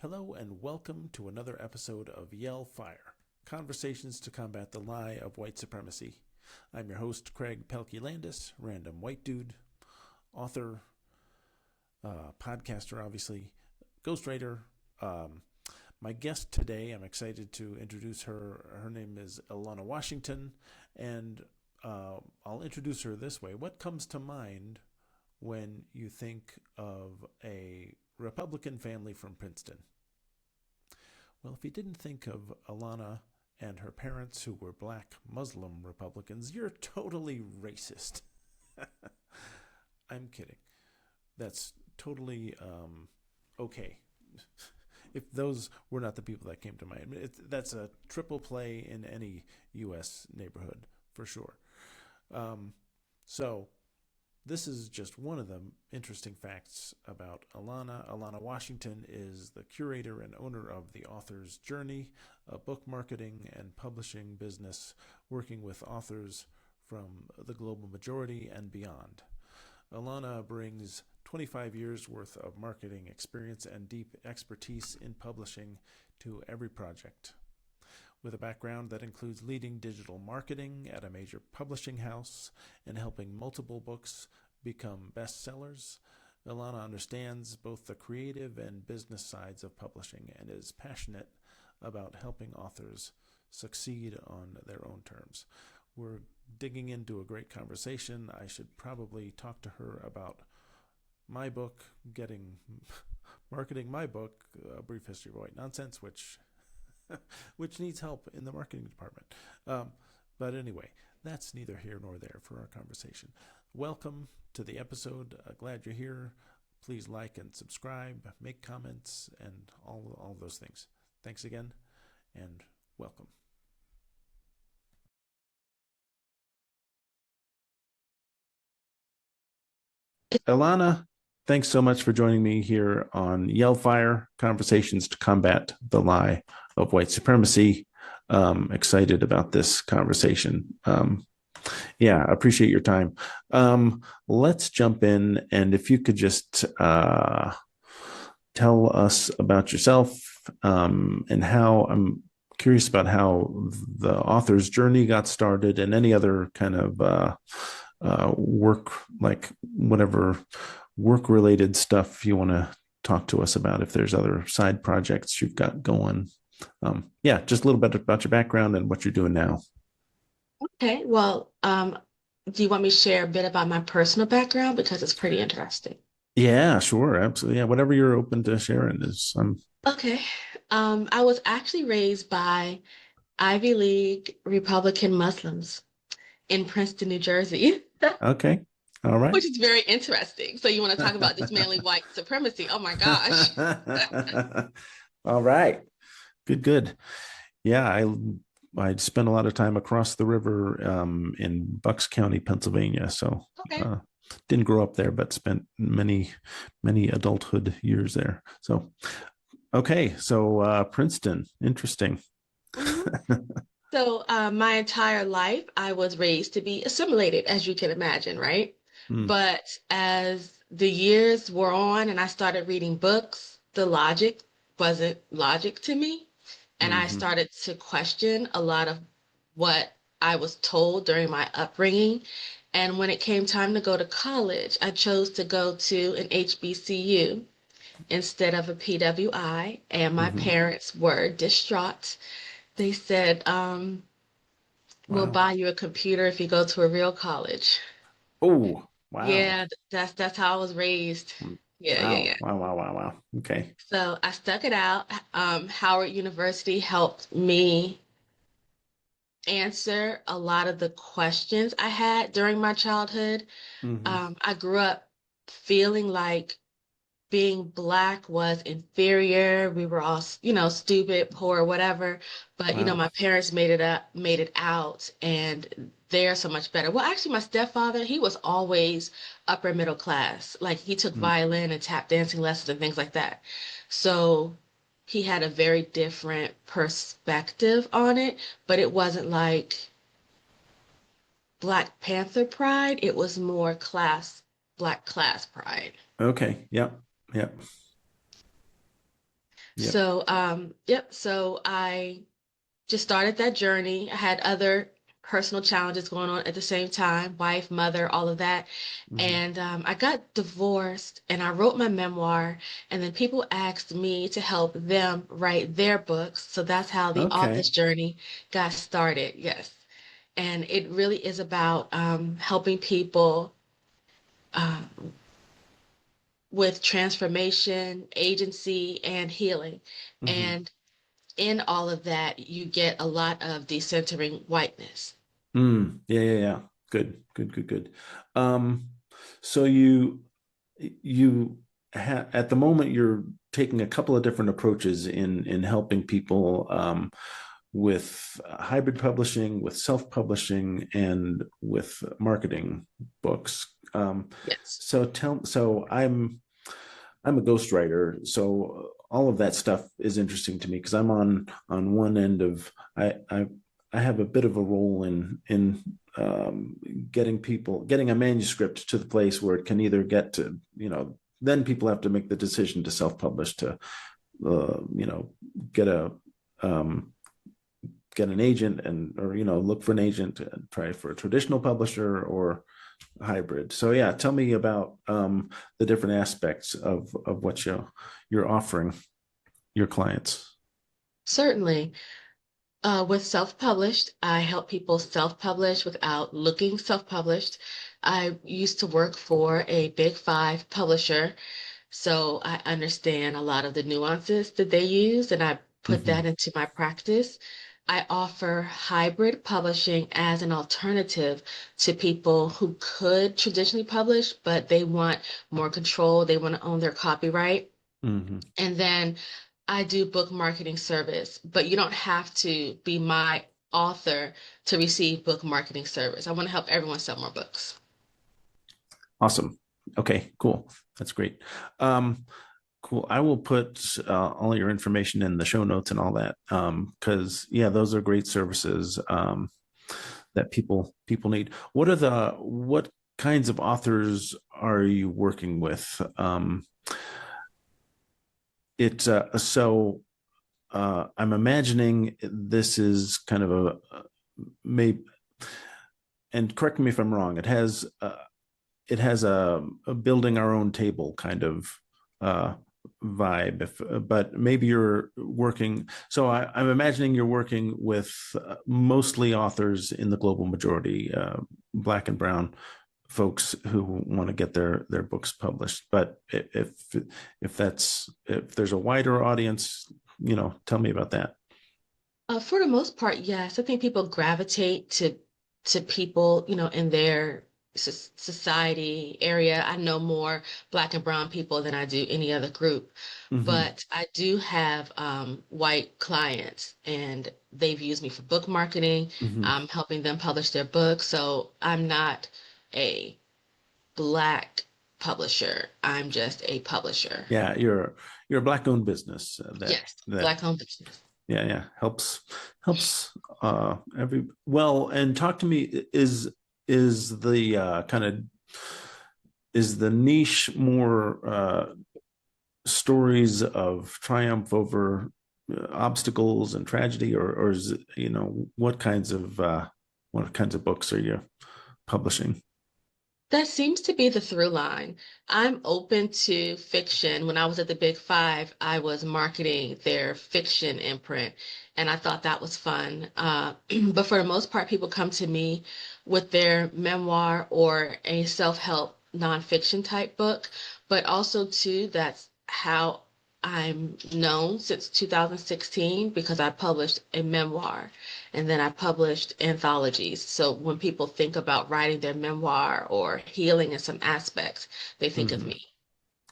Hello and welcome to another episode of Yell Fire, Conversations to Combat the Lie of White Supremacy. I'm your host, Craig Pelkey Landis, random white dude, author, podcaster, obviously, ghostwriter. My guest today, I'm excited to introduce her. Her name is Elona Washington, and I'll introduce her this way. What comes to mind when you think of a Republican family from Princeton? Well, if you didn't think of Elona and her parents who were black Muslim Republicans, you're totally racist. I'm kidding. That's totally okay. If those were not the people that came to mind. That's a triple play in any U.S. neighborhood, for sure. So this is just one of the interesting facts about Elona. Elona Washington is the curator and owner of The Author's Journey, a book marketing and publishing business working with authors from the global majority and beyond. Elona brings 25 years worth of marketing experience and deep expertise in publishing to every project. With a background that includes leading digital marketing at a major publishing house and helping multiple books become bestsellers, Elona understands both the creative and business sides of publishing and is passionate about helping authors succeed on their own terms. We're digging into a great conversation. I should probably talk to her about my book, marketing my book, A Brief History of White Nonsense, which needs help in the marketing department. But anyway, that's neither here nor there for our conversation. Welcome to the episode. Glad you're here. Please like and subscribe, make comments, and all those things. Thanks again, and welcome. Elona, thanks so much for joining me here on Yellfire, Conversations to Combat the Lie of White Supremacy. Excited about this conversation. Yeah, appreciate your time. Let's jump in, and if you could just tell us about yourself and how I'm curious about how the author's journey got started and any other kind of work, like whatever work-related stuff you want to talk to us about, if there's other side projects you've got going. Yeah, just a little bit about your background and what you're doing now. Okay, well, do you want me to share a bit about my personal background? Because it's pretty interesting. Yeah, sure, absolutely. Yeah, whatever you're open to sharing is. Okay, I was actually raised by Ivy League Republican Muslims in Princeton, New Jersey, Okay. All right. which is very interesting. So you want to talk about dismantling white supremacy? Oh my gosh. All right. Good, good. Yeah, I spent a lot of time across the river in Bucks County, Pennsylvania. So Okay. uh, didn't grow up there, but spent many adulthood years there. So okay, so Princeton, interesting. Mhm. So my entire life, I was raised to be assimilated, as you can imagine, right? Hmm. But as the years wore on and I started reading books, the logic wasn't logic to me. And I Mm-hmm. started to question a lot of what I was told during my upbringing. And when it came time to go to college, I chose to go to an HBCU instead of a PWI. And my Mm-hmm. parents were distraught. They said, we'll Wow. buy you a computer if you go to a real college. Oh, wow. Yeah, that's how I was raised. Yeah, yeah, Wow. yeah. Wow. Wow. Wow. Wow. Okay. So I stuck it out. Howard University helped me answer a lot of the questions I had during my childhood. Mm-hmm. I grew up feeling like being black was inferior. We were all, stupid, poor, whatever. But, Wow. my parents made it out, and they're so much better. Well, actually, my stepfather, he was always upper middle class. Like he took Mm. violin and tap dancing lessons and things like that. So he had a very different perspective on it, but it wasn't like Black Panther pride. It was more black class pride. Okay. Yep. Yep. Yep. Yep. So I just started that journey. I had other personal challenges going on at the same time, wife, mother, all of that. Hmm. And I got divorced and I wrote my memoir. And then people asked me to help them write their books. So that's how the Okay. author's journey got started. Yes. And it really is about helping people uh, with transformation, agency, and healing. Hmm. And in all of that, you get a lot of decentering whiteness. Mm. Yeah, yeah, yeah. Good, good, good, good. Um, so you at the moment you're taking a couple of different approaches in helping people with hybrid publishing, with self-publishing, and with marketing books. Yes. So I'm a ghostwriter, so all of that stuff is interesting to me because I'm on one end of I have a bit of a role in getting a manuscript to the place where it can either get to, then people have to make the decision to self-publish, to get a um, get an agent, and or look for an agent and try for a traditional publisher or hybrid. So yeah, tell me about the different aspects of what you're offering your clients. Certainly. With self-published, I help people self-publish without looking self-published. I used to work for a big five publisher, so I understand a lot of the nuances that they use, and I put Mm-hmm. that into my practice. I offer hybrid publishing as an alternative to people who could traditionally publish, but they want more control. They want to own their copyright. Mm-hmm. And then I do book marketing service, but you don't have to be my author to receive book marketing service. I want to help everyone sell more books. Awesome. Okay, cool. That's great. Cool. I will put all your information in the show notes and all that. Because yeah, those are great services that people need. What kinds of authors are you working with? It so I'm imagining this is kind of a maybe, and correct me if I'm wrong. It has a building our own table kind of uh, vibe. But maybe you're working. So I'm imagining you're working with mostly authors in the global majority, Black and brown folks who want to get their books published. But if there's a wider audience, tell me about that. For the most part, yes. I think people gravitate to people, in their society area. I know more Black and brown people than I do any other group, Mm-hmm. but I do have white clients, and they've used me for book marketing. Mm-hmm. I'm helping them publish their books, so I'm not a Black publisher. I'm just a publisher. Yeah, you're a black owned business Yes, that Black owned business. yeah, yeah, helps every well. And talk to me, is the kind of is the niche more stories of triumph over obstacles and tragedy, or is it, what kinds of books are you publishing? That seems to be the through line. I'm open to fiction. When I was at the Big Five, I was marketing their fiction imprint, and I thought that was fun. But for the most part, people come to me with their memoir or a self-help nonfiction type book. But also, too, that's how I'm known since 2016 because I published a memoir and then I published anthologies. So when people think about writing their memoir or healing in some aspects, they think of Mm-hmm. me.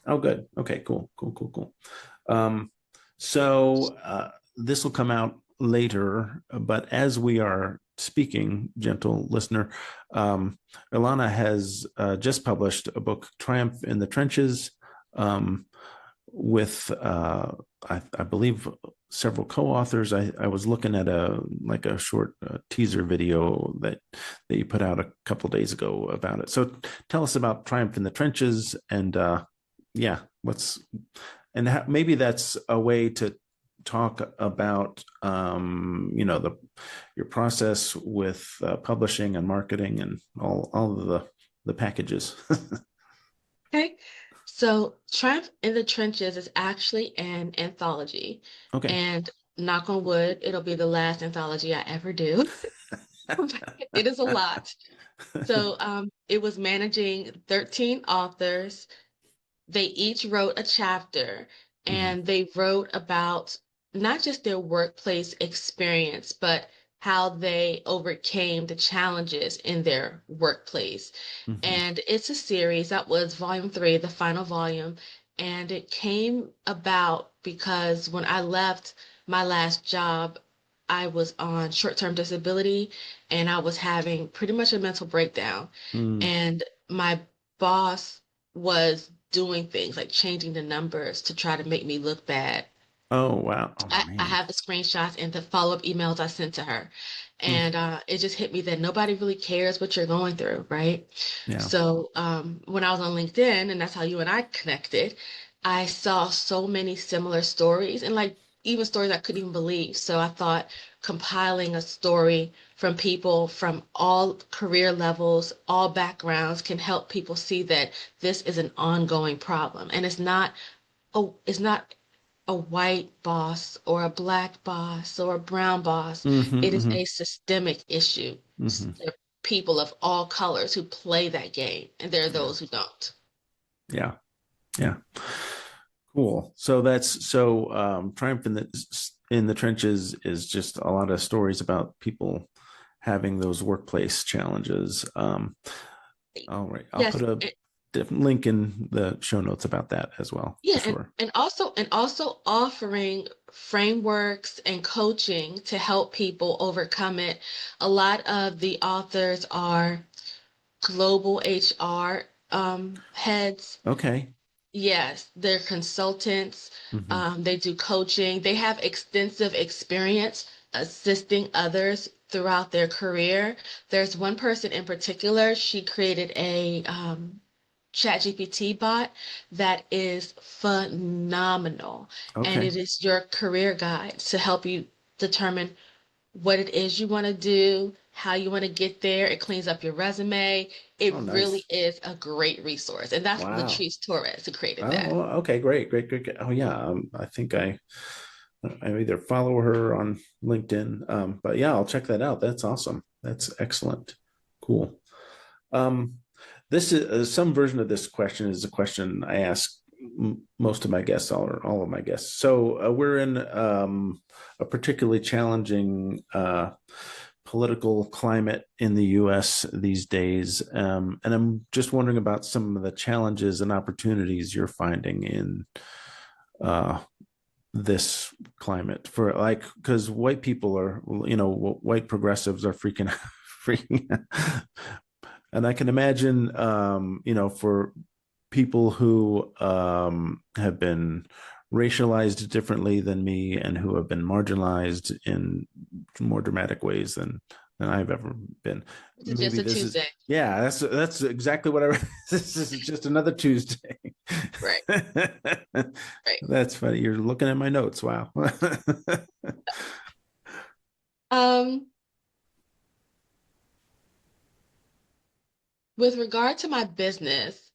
Oh, good. Okay, cool, cool, cool, cool. Um, so this will come out later, but as we are speaking, gentle listener, Elona has just published a book, Triumph in the Trenches, um, with I believe several co-authors. I was looking at a short teaser video that you put out a couple of days ago about it. So tell us about Triumph in the Trenches, and yeah, what's and maybe that's a way to talk about the your process with publishing and marketing and all of the packages. Okay. So Triumph in the Trenches is actually an anthology. Okay. And knock on wood, it'll be the last anthology I ever do. It is a lot. So it was managing 13 authors. They each wrote a chapter, Mhm. and they wrote about not just their workplace experience, but how they overcame the challenges in their workplace. Mhm. And it's a series that was volume three, the final volume. And it came about because when I left my last job, I was on short-term disability and I was having pretty much a mental breakdown. Mm. And my boss was doing things like changing the numbers to try to make me look bad. Oh wow. Oh I man. have the screenshots and the follow-up emails I sent to her. Mm. And it just hit me that nobody really cares what you're going through, right? Yeah. So when I was on LinkedIn, and that's how you and I connected, I saw so many similar stories and like even stories I couldn't even believe. So I thought compiling a story from people from all career levels, all backgrounds can help people see that this is an ongoing problem. And it's not a white boss or a black boss or a brown boss. Mm-hmm, It is mm-hmm, a systemic issue. mm-hmm. There are people of all colors who play that game, and there are Yeah. those who don't. Yeah. Yeah. Cool. So Triumph in the Trenches is just a lot of stories about people having those workplace challenges. All right. I'll Yes, put a different link in the show notes about that as well, for yeah, sure. and also offering frameworks and coaching to help people overcome it. A lot of the authors are global HR heads. Okay. Yes, they're consultants. Mm-hmm. They do coaching. They have extensive experience assisting others throughout their career. There's one person in particular, she created a ChatGPT bot that is phenomenal. And Okay. it is your career guide to help you determine what it is you want to do, how you want to get there. It cleans up your resume. It Oh, really nice. is a great resource. And that's Wow. Latrice Torres who created that. Oh, okay. Great. Great. Great. Great. Oh, yeah. I think I either follow her on LinkedIn, but yeah, I'll check that out. That's awesome. That's excellent. Cool. Um, this is some version of this question is a question I ask most of my guests, all of my guests. So we're in a particularly challenging political climate in the U.S. these days, and I'm just wondering about some of the challenges and opportunities you're finding in uh, this climate for like because white people are white progressives are freaking freaking and I can imagine for people who have been racialized differently than me and who have been marginalized in more dramatic ways than I've ever been. This is just Maybe a this is Tuesday. yeah, that's exactly what I this is just another Tuesday. Right, right. That's funny. You're looking at my notes. Wow. Um, with regard to my business,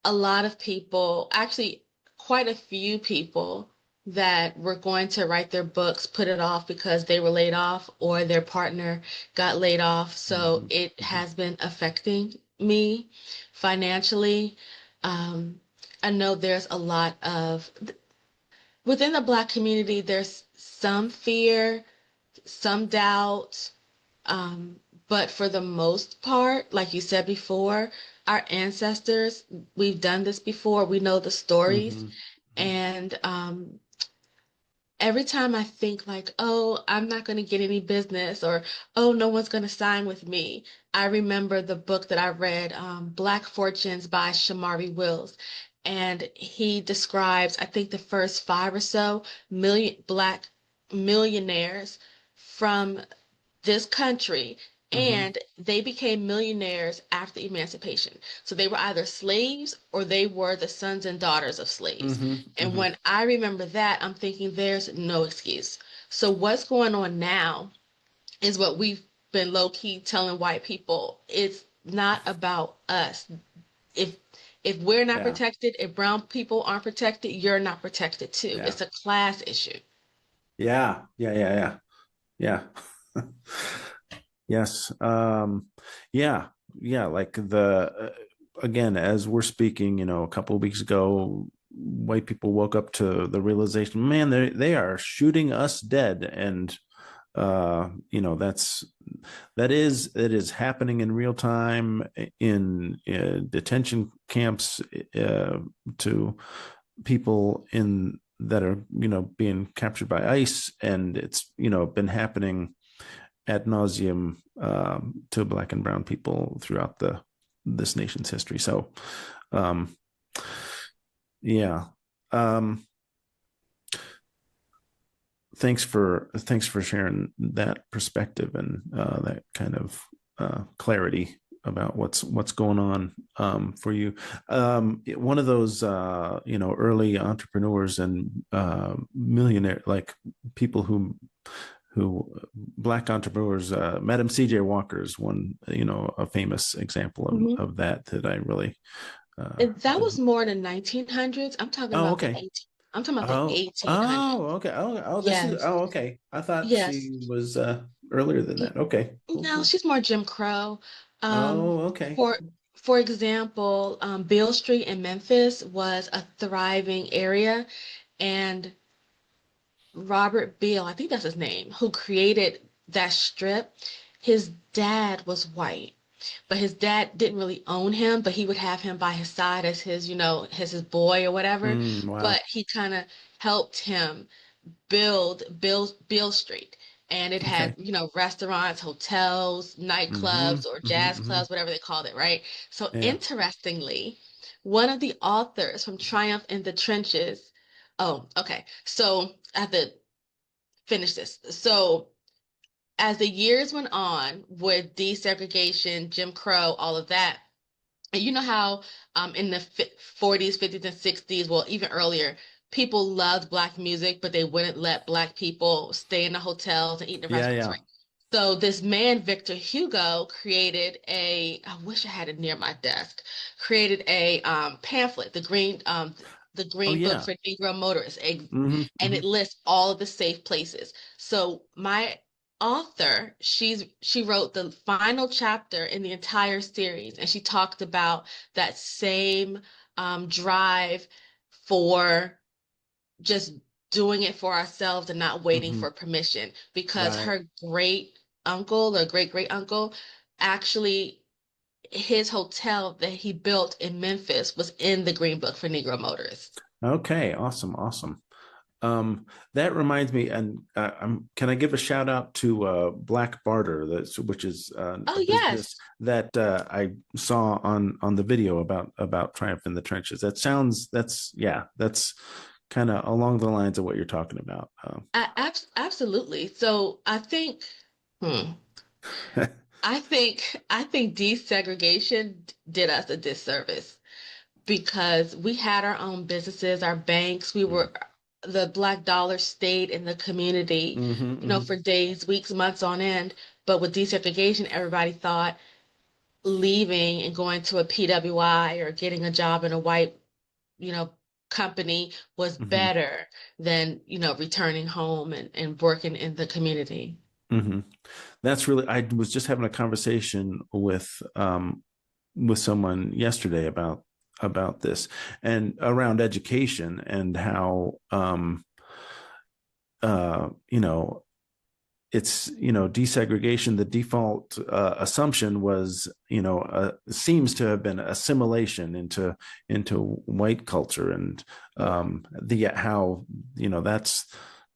a lot of people, actually quite a few people that were going to write their books put it off because they were laid off or their partner got laid off. So Mhm, it mhm. has been affecting me financially. Um, I know there's a lot of, within the Black community, there's some fear, some doubt, um, but for the most part, like you said before, our ancestors, we've done this before, we know the stories. Mhm, mhm. And every time I think like, oh, I'm not going to get any business or, oh, no one's going to sign with me, I remember the book that I read, Black Fortunes by Shamari Wills. And he describes, I think, the first five or so million Black millionaires from this country, Mm-hmm. and they became millionaires after emancipation. So they were either slaves or they were the sons and daughters of slaves. Mm-hmm. And Mm-hmm. when I remember that, I'm thinking there's no excuse. So what's going on now is what we've been low key telling white people. It's not about us. If if we're not Yeah. protected, if brown people aren't protected, you're not protected too. Yeah. It's a class issue. Yeah. Yeah. Yeah. Yeah. Yeah. Yes. Yeah. Yeah. Like again, as we're speaking, a couple of weeks ago, white people woke up to the realization, man, they are shooting us dead. And, that is happening in real time in detention camps, to people in that are, being captured by ICE. And it's, been happening ad nauseum, to Black and brown people throughout this nation's history. So, um, yeah. Um, thanks for sharing that perspective and that kind of clarity about what's going on, for you. One of those, early entrepreneurs and millionaire, like people who Black entrepreneurs, Madam CJ Walker is one, a famous example Mhm. of that I really, That was more in the 1900s. I'm talking oh, about the okay. 18. I'm talking about the Oh, 1800s. okay. Oh, this is, Yes. okay. I thought Yes. she was earlier than that. Okay, cool, No, cool. she's more Jim Crow. Um, Oh, okay. for for example, Beale Street in Memphis was a thriving area, and Robert Beale, I think that's his name, who created that strip, his dad was white, but his dad didn't really own him, but he would have him by his side as his, as his boy or whatever. Wow. But he kind of helped him build Bill Street. And it had, Okay. restaurants, hotels, Mm-hmm. nightclubs, or Mm-hmm. jazz Mm-hmm. clubs, whatever they called it, right? So Yeah. interestingly, one of the authors from Triumph in the Trenches, oh, okay. So I have to finish this. So as the years went on with desegregation, Jim Crow, all of that, and you know how in the 40s, 50s, and 60s, well, even earlier, people loved Black music, but they wouldn't let Black people stay in the hotels and eat in the Yeah. restaurants, Yeah. right? So this man, Victor Hugo, created I wish I had it near my desk, created a pamphlet, the Oh, Green Book yeah. for Negro Motorists, Mm-hmm. and Mm-hmm. it lists all of the safe places. So my author, she wrote the final chapter in the entire series, and she talked about that same drive for just doing it for ourselves and not waiting Mm-hmm. for permission, because Right. her great uncle or great great uncle actually, his hotel that he built in Memphis was in the Green Book for Negro Motorists. Okay. Awesome. Awesome. That reminds me, and can I give a shout out to Black Barter, which is Oh a business yes. that I saw on the video about Triumph in the Trenches. That's kind of along the lines of what you're talking about. Absolutely. So hmm, I think desegregation did us a disservice because we had our own businesses, our banks. The Black dollar stayed in the community, Mm-hmm, mm-hmm, for days, weeks, months on end. But with desegregation, everybody thought leaving and going to a PWI or getting a job in a white, you know, company was mm-hmm, better than, returning home and working in the community. mm-hmm. That's really. I was just having a conversation with someone yesterday about this and around education and how, uh, you know it's, desegregation. The default assumption was, seems to have been assimilation into white culture. And the how, that's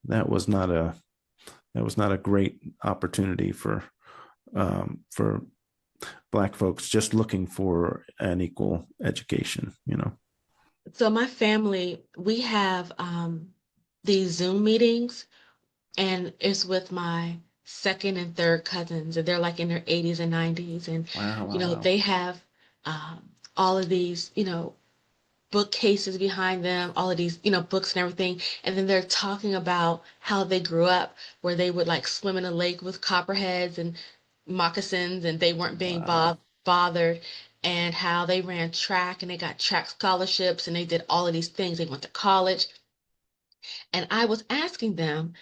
that was not a great opportunity for Black folks just looking for an equal education. So my family, we have these Zoom meetings, and it's with my second and third cousins, and they're like in their 80s and 90s. And, Wow, wow, wow. they have all of these, bookcases behind them, all of these, books and everything. And then they're talking about how they grew up, where they would like swim in a lake with copperheads and moccasins, and they weren't being Wow. bothered, and how they ran track and they got track scholarships and they did all of these things. They went to college. And I was asking them,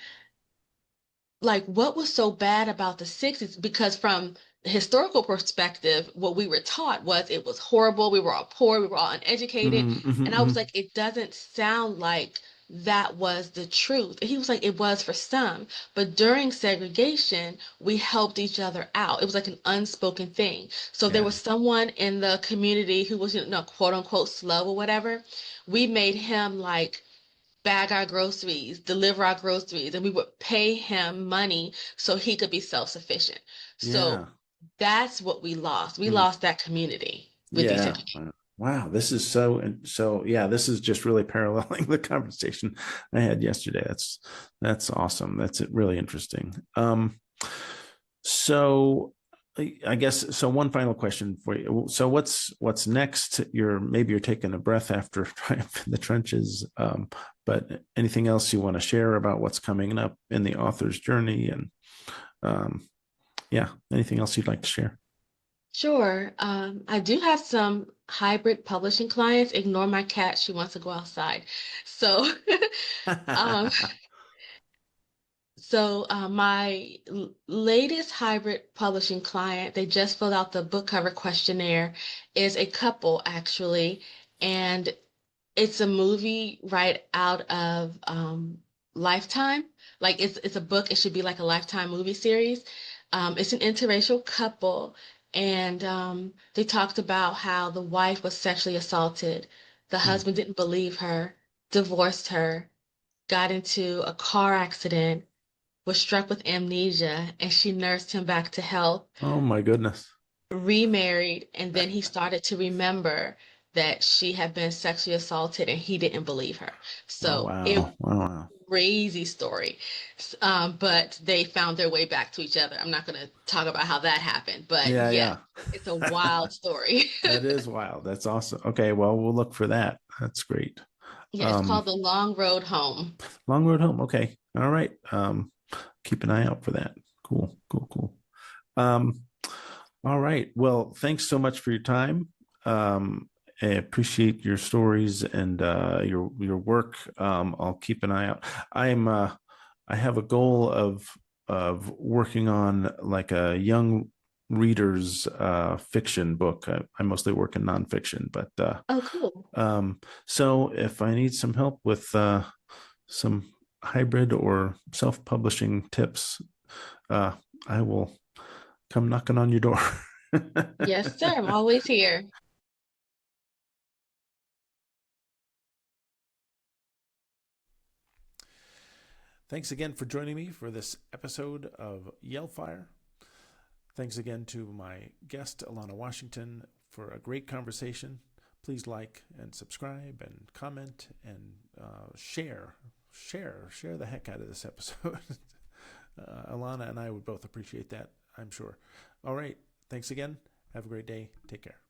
like, what was so bad about the 60s? Because from the historical perspective, what we were taught was it was horrible. We were all poor, we were all uneducated. Mm-hmm, mm-hmm, And I was mm-hmm. like, it doesn't sound like that was the truth. And he was like, it was for some. But during segregation, we helped each other out. It was like an unspoken thing. So there Yeah. was someone in the community who was, quote unquote, slow or whatever. We made him like bag our groceries, deliver our groceries, and we would pay him money so he could be self-sufficient. So Yeah. that's what we lost. We Mm. lost that community with Yeah. desegregation. Wow. This is so yeah, this is just really paralleling the conversation I had yesterday. That's awesome. That's really interesting. So I guess so one final question for you. So what's next? Maybe you're taking a breath after Triumph in the Trenches. But anything else you want to share about what's coming up in the author's journey and um yeah, anything else you'd like to share? Sure. I do have some hybrid publishing clients. Ignore my cat. She wants to go outside. So, um, my latest hybrid publishing client, they just filled out the book cover questionnaire, is a couple actually, and it's a movie right out of Lifetime. Like it's a book. It should be like a Lifetime movie series. It's an interracial couple, and they talked about how the wife was sexually assaulted. The Hmm. husband didn't believe her, divorced her, got into a car accident, was struck with amnesia, and she nursed him back to health, Oh my goodness. remarried, and then he started to remember that she had been sexually assaulted and he didn't believe her. Oh So it wow. Wow. Wow. crazy story. But they found their way back to each other. I'm not going to talk about how that happened, but Yeah, yes, yeah. it's a wild story. That is wild. That's awesome. Okay, well, we'll look for that. That's great. Yeah, it's Um, called The Long Road Home. Long Road Home. Okay. All right. Keep an eye out for that. Cool, cool, cool. Um, all right. Well, thanks so much for your time. I appreciate your stories and your work. I'll keep an eye out. I have a goal of working on like a young readers fiction book. I mostly work in nonfiction, but Oh, cool. so if I need some help with some hybrid or self-publishing tips, uh, I will come knocking on your door. Yes, sir. I'm always here. Thanks again for joining me for this episode of Yellfire. Thanks again to my guest, Elona Washington, for a great conversation. Please like and subscribe and comment and share the heck out of this episode. Elona and I would both appreciate that, I'm sure. All right. Thanks again. Have a great day. Take care.